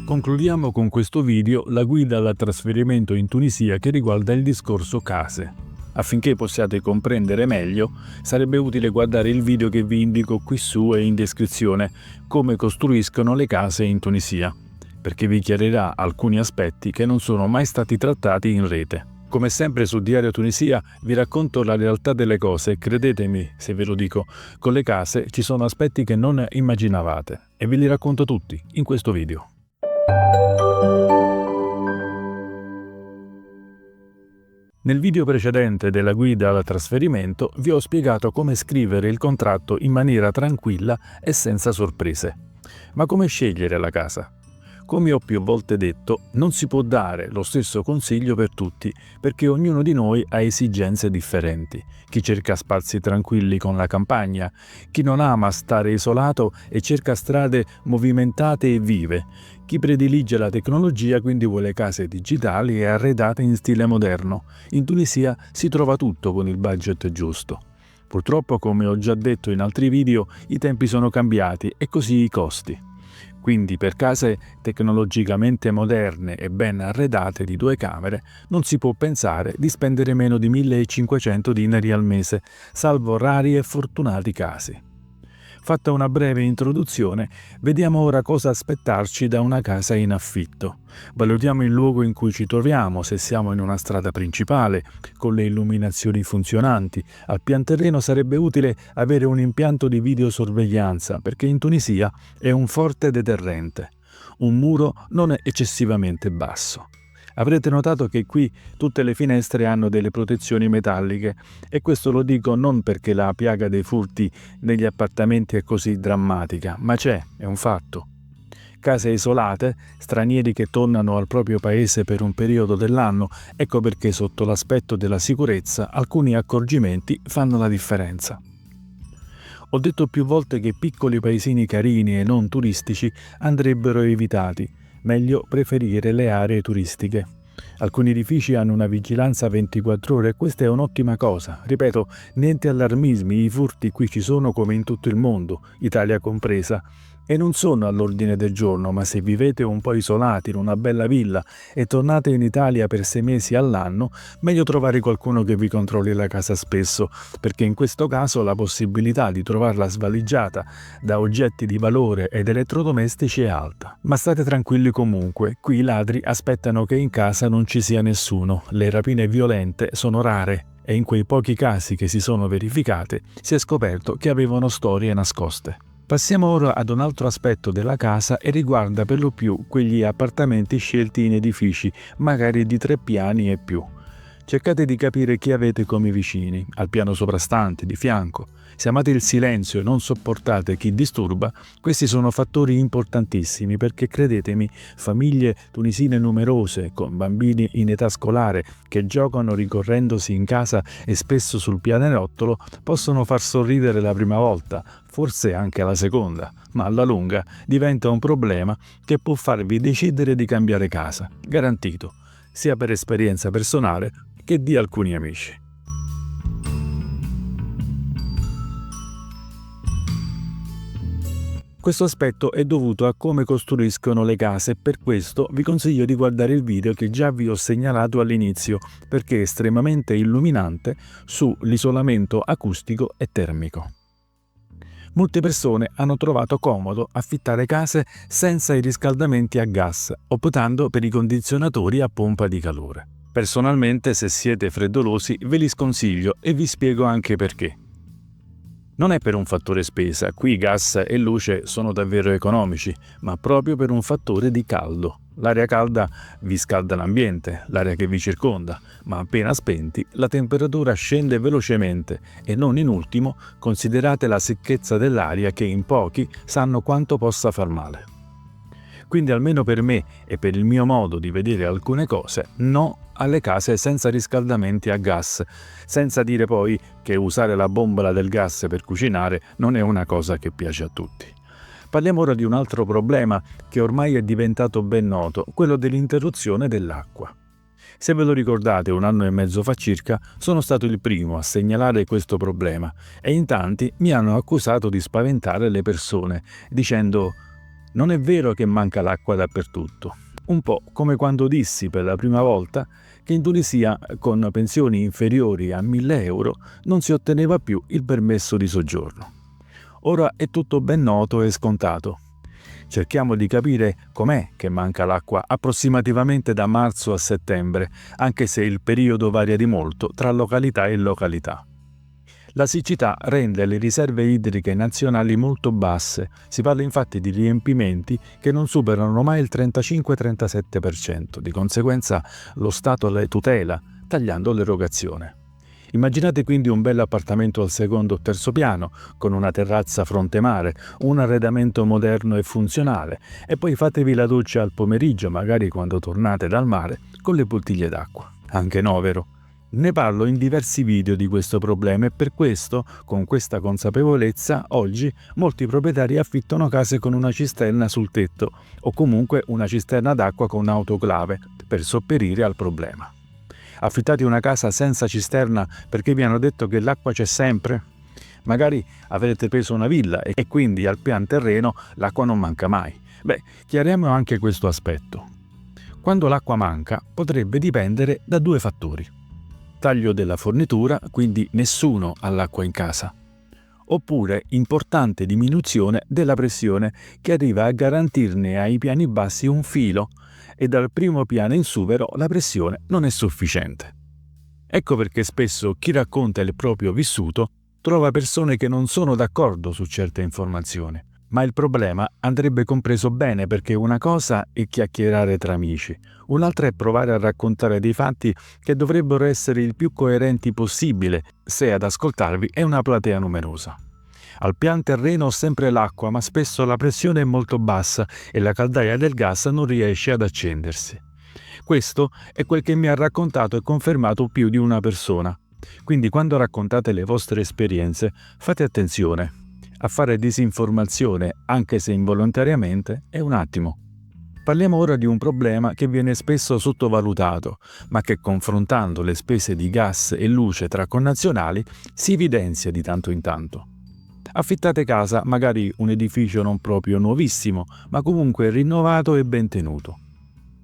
Concludiamo con questo video la guida al trasferimento in Tunisia che riguarda il discorso case. Affinché possiate comprendere meglio, sarebbe utile guardare il video che vi indico qui su e in descrizione, come costruiscono le case in Tunisia, perché vi chiarirà alcuni aspetti che non sono mai stati trattati in rete. Come sempre su Diario Tunisia vi racconto la realtà delle cose e credetemi se ve lo dico, con le case ci sono aspetti che non immaginavate e ve li racconto tutti in questo video. Nel video precedente della guida al trasferimento vi ho spiegato come scrivere il contratto in maniera tranquilla e senza sorprese. Ma come scegliere la casa? Come ho più volte detto, non si può dare lo stesso consiglio per tutti, perché ognuno di noi ha esigenze differenti. Chi cerca spazi tranquilli con la campagna, chi non ama stare isolato e cerca strade movimentate e vive, chi predilige la tecnologia quindi vuole case digitali e arredate in stile moderno. In Tunisia si trova tutto con il budget giusto. Purtroppo, come ho già detto in altri video, i tempi sono cambiati e così i costi. Quindi per case tecnologicamente moderne e ben arredate di 2 camere non si può pensare di spendere meno di 1.500 dinari al mese, salvo rari e fortunati casi. Fatta una breve introduzione, vediamo ora cosa aspettarci da una casa in affitto. Valutiamo il luogo in cui ci troviamo, se siamo in una strada principale, con le illuminazioni funzionanti. Al pian terreno sarebbe utile avere un impianto di videosorveglianza, perché in Tunisia è un forte deterrente. Un muro non eccessivamente basso. Avrete notato che qui tutte le finestre hanno delle protezioni metalliche e questo lo dico non perché la piaga dei furti negli appartamenti è così drammatica, ma è un fatto. Case isolate, stranieri che tornano al proprio paese per un periodo dell'anno, ecco perché sotto l'aspetto della sicurezza alcuni accorgimenti fanno la differenza. Ho detto più volte che piccoli paesini carini e non turistici andrebbero evitati. Meglio preferire le aree turistiche. Alcuni edifici hanno una vigilanza 24 ore e questa è un'ottima cosa. Ripeto, niente allarmismi, i furti qui ci sono come in tutto il mondo, Italia compresa, e non sono all'ordine del giorno, ma se vivete un po' isolati in una bella villa e tornate in Italia per 6 mesi all'anno, meglio trovare qualcuno che vi controlli la casa spesso, perché in questo caso la possibilità di trovarla svaligiata da oggetti di valore ed elettrodomestici è alta. Ma state tranquilli comunque, qui i ladri aspettano che in casa non ci sia nessuno, le rapine violente sono rare e in quei pochi casi che si sono verificate si è scoperto che avevano storie nascoste. Passiamo ora ad un altro aspetto della casa e riguarda per lo più quegli appartamenti scelti in edifici, magari di 3 piani e più. Cercate di capire chi avete come vicini, al piano soprastante, di fianco. Se amate il silenzio e non sopportate chi disturba, questi sono fattori importantissimi perché credetemi, famiglie tunisine numerose con bambini in età scolare che giocano ricorrendosi in casa e spesso sul pianerottolo possono far sorridere la prima volta, forse anche la seconda, ma alla lunga diventa un problema che può farvi decidere di cambiare casa, garantito, sia per esperienza personale che di alcuni amici. Questo aspetto è dovuto a come costruiscono le case, per questo vi consiglio di guardare il video che già vi ho segnalato all'inizio, perché è estremamente illuminante sull'isolamento acustico e termico. Molte persone hanno trovato comodo affittare case senza i riscaldamenti a gas, optando per i condizionatori a pompa di calore. Personalmente, se siete freddolosi, ve li sconsiglio e vi spiego anche perché. Non è per un fattore spesa, qui gas e luce sono davvero economici, ma proprio per un fattore di caldo. L'aria calda vi scalda l'ambiente, l'aria che vi circonda, ma appena spenti la temperatura scende velocemente e non in ultimo considerate la secchezza dell'aria che in pochi sanno quanto possa far male. Quindi almeno per me e per il mio modo di vedere alcune cose, no alle case senza riscaldamenti a gas, senza dire poi che usare la bombola del gas per cucinare non è una cosa che piace a tutti. Parliamo ora di un altro problema che ormai è diventato ben noto, quello dell'interruzione dell'acqua. Se ve lo ricordate, 1 anno e mezzo fa circa, sono stato il primo a segnalare questo problema e in tanti mi hanno accusato di spaventare le persone, dicendo Non è vero che manca l'acqua dappertutto. Un po' come quando dissi per la prima volta che in Tunisia con pensioni inferiori a 1.000 euro non si otteneva più il permesso di soggiorno. Ora è tutto ben noto e scontato. Cerchiamo di capire com'è che manca l'acqua approssimativamente da marzo a settembre, anche se il periodo varia di molto tra località e località. La siccità rende le riserve idriche nazionali molto basse, si parla infatti di riempimenti che non superano mai il 35-37%, di conseguenza lo Stato le tutela, tagliando l'erogazione. Immaginate quindi un bel appartamento al secondo o terzo piano, con una terrazza fronte mare, un arredamento moderno e funzionale, e poi fatevi la doccia al pomeriggio, magari quando tornate dal mare, con le bottiglie d'acqua. Anche no, vero? Ne parlo in diversi video di questo problema e per questo, con questa consapevolezza, oggi molti proprietari affittano case con una cisterna sul tetto o comunque una cisterna d'acqua con autoclave per sopperire al problema. Affittate una casa senza cisterna perché vi hanno detto che l'acqua c'è sempre? Magari avrete preso una villa e quindi al pian terreno l'acqua non manca mai. Chiariamo anche questo aspetto. Quando l'acqua manca potrebbe dipendere da due fattori. Taglio della fornitura, quindi nessuno ha l'acqua in casa. Oppure importante diminuzione della pressione che arriva a garantirne ai piani bassi un filo e dal primo piano in su però la pressione non è sufficiente. Ecco perché spesso chi racconta il proprio vissuto trova persone che non sono d'accordo su certe informazioni. Ma il problema andrebbe compreso bene perché una cosa è chiacchierare tra amici, un'altra è provare a raccontare dei fatti che dovrebbero essere il più coerenti possibile se ad ascoltarvi è una platea numerosa. Al pian terreno ho sempre l'acqua, ma spesso la pressione è molto bassa e la caldaia del gas non riesce ad accendersi. Questo è quel che mi ha raccontato e confermato più di una persona. Quindi quando raccontate le vostre esperienze, fate attenzione. A fare disinformazione, anche se involontariamente, è un attimo. Parliamo ora di un problema che viene spesso sottovalutato, ma che confrontando le spese di gas e luce tra connazionali si evidenzia di tanto in tanto. Affittate casa, magari un edificio non proprio nuovissimo, ma comunque rinnovato e ben tenuto.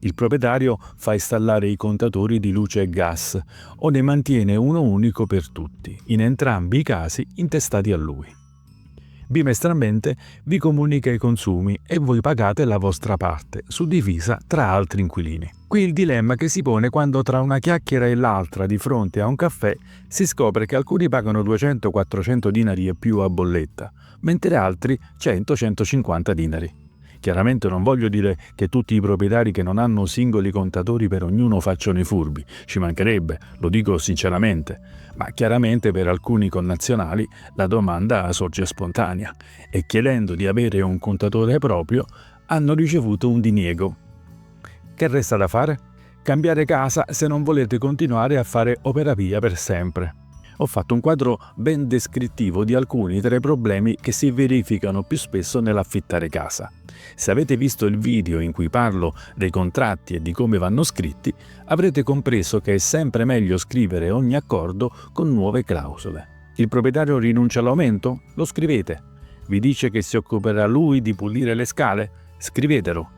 Il proprietario fa installare i contatori di luce e gas o ne mantiene uno unico per tutti, in entrambi i casi intestati a lui. Bimestralmente vi comunica i consumi e voi pagate la vostra parte, suddivisa tra altri inquilini. Qui il dilemma che si pone quando tra una chiacchiera e l'altra di fronte a un caffè si scopre che alcuni pagano 200-400 dinari e più a bolletta, mentre altri 100-150 dinari. Chiaramente non voglio dire che tutti i proprietari che non hanno singoli contatori per ognuno facciano i furbi, ci mancherebbe, lo dico sinceramente, ma chiaramente per alcuni connazionali la domanda sorge spontanea e chiedendo di avere un contatore proprio hanno ricevuto un diniego. Che resta da fare? Cambiare casa se non volete continuare a fare opera via per sempre. Ho fatto un quadro ben descrittivo di alcuni tra i problemi che si verificano più spesso nell'affittare casa. Se avete visto il video in cui parlo dei contratti e di come vanno scritti, avrete compreso che è sempre meglio scrivere ogni accordo con nuove clausole. Il proprietario rinuncia all'aumento? Lo scrivete. Vi dice che si occuperà lui di pulire le scale? Scrivetelo.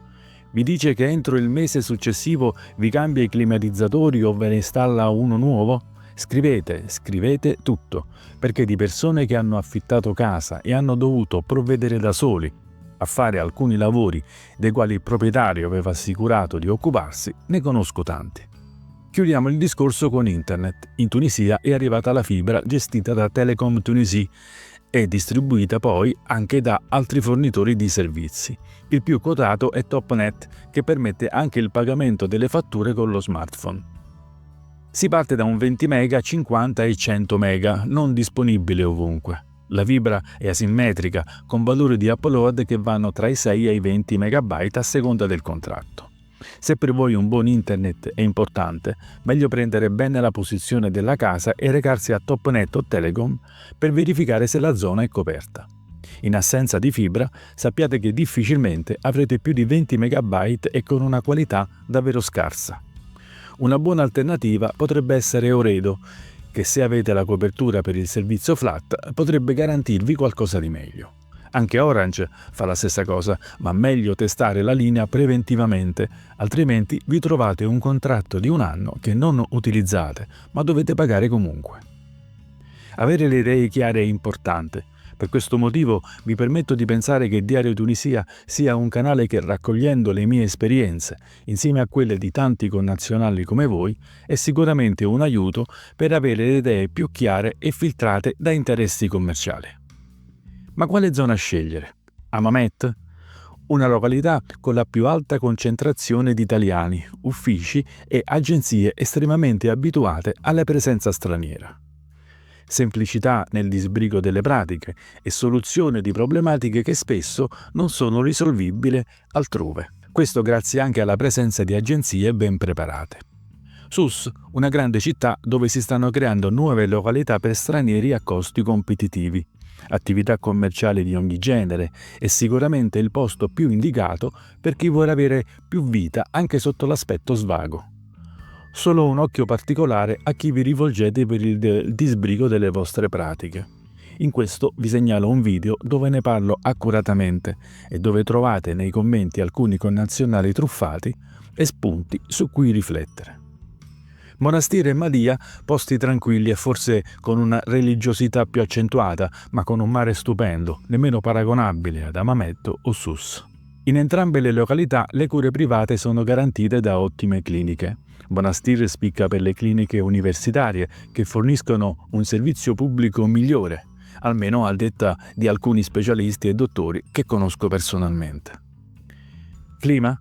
Vi dice che entro il mese successivo vi cambia i climatizzatori o ve ne installa uno nuovo? Scrivete tutto, perché di persone che hanno affittato casa e hanno dovuto provvedere da soli a fare alcuni lavori dei quali il proprietario aveva assicurato di occuparsi, ne conosco tanti. Chiudiamo il discorso con internet. In Tunisia è arrivata la fibra gestita da Telecom Tunisie e distribuita poi anche da altri fornitori di servizi. Il più quotato è Topnet, che permette anche il pagamento delle fatture con lo smartphone. Si parte da un 20 MB, 50 e 100 MB, non disponibile ovunque. La fibra è asimmetrica, con valori di upload che vanno tra i 6 e i 20 MB a seconda del contratto. Se per voi un buon internet è importante, meglio prendere bene la posizione della casa e recarsi a Topnet o Telecom per verificare se la zona è coperta. In assenza di fibra, sappiate che difficilmente avrete più di 20 MB e con una qualità davvero scarsa. Una buona alternativa potrebbe essere Ooredoo, che se avete la copertura per il servizio flat potrebbe garantirvi qualcosa di meglio. Anche Orange fa la stessa cosa, ma meglio testare la linea preventivamente, altrimenti vi trovate un contratto di 1 anno che non utilizzate, ma dovete pagare comunque. Avere le idee chiare è importante. Per questo motivo mi permetto di pensare che Diario Tunisia sia un canale che, raccogliendo le mie esperienze insieme a quelle di tanti connazionali come voi, è sicuramente un aiuto per avere le idee più chiare e filtrate da interessi commerciali. Ma quale zona scegliere? Hammamet? Una località con la più alta concentrazione di italiani, uffici e agenzie estremamente abituate alla presenza straniera. Semplicità nel disbrigo delle pratiche e soluzione di problematiche che spesso non sono risolvibili altrove. Questo grazie anche alla presenza di agenzie ben preparate. Sousse, una grande città dove si stanno creando nuove località per stranieri a costi competitivi. Attività commerciali di ogni genere è sicuramente il posto più indicato per chi vuole avere più vita anche sotto l'aspetto svago. Solo un occhio particolare a chi vi rivolgete per il disbrigo delle vostre pratiche. In questo vi segnalo un video dove ne parlo accuratamente e dove trovate nei commenti alcuni connazionali truffati e spunti su cui riflettere. Monastiri e Madia, posti tranquilli e forse con una religiosità più accentuata, ma con un mare stupendo, nemmeno paragonabile ad Hammamet o Sousse. In entrambe le località le cure private sono garantite da ottime cliniche. Monastir spicca per le cliniche universitarie che forniscono un servizio pubblico migliore, almeno a detta di alcuni specialisti e dottori che conosco personalmente. Clima?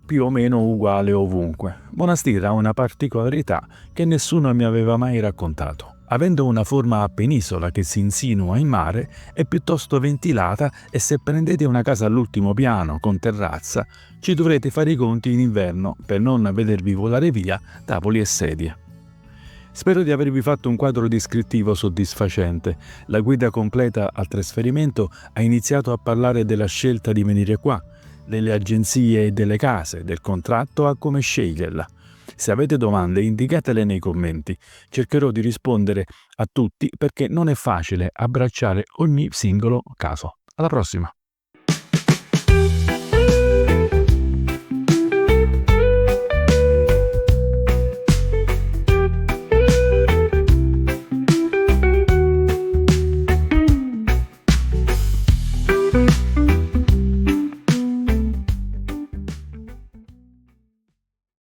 Più o meno uguale ovunque. Monastir ha una particolarità che nessuno mi aveva mai raccontato. Avendo una forma a penisola che si insinua in mare, è piuttosto ventilata e se prendete una casa all'ultimo piano con terrazza, ci dovrete fare i conti in inverno per non vedervi volare via tavoli e sedie. Spero di avervi fatto un quadro descrittivo soddisfacente. La guida completa al trasferimento ha iniziato a parlare della scelta di venire qua, delle agenzie e delle case, del contratto a come sceglierla. Se avete domande indicatele nei commenti, cercherò di rispondere a tutti perché non è facile abbracciare ogni singolo caso. Alla prossima!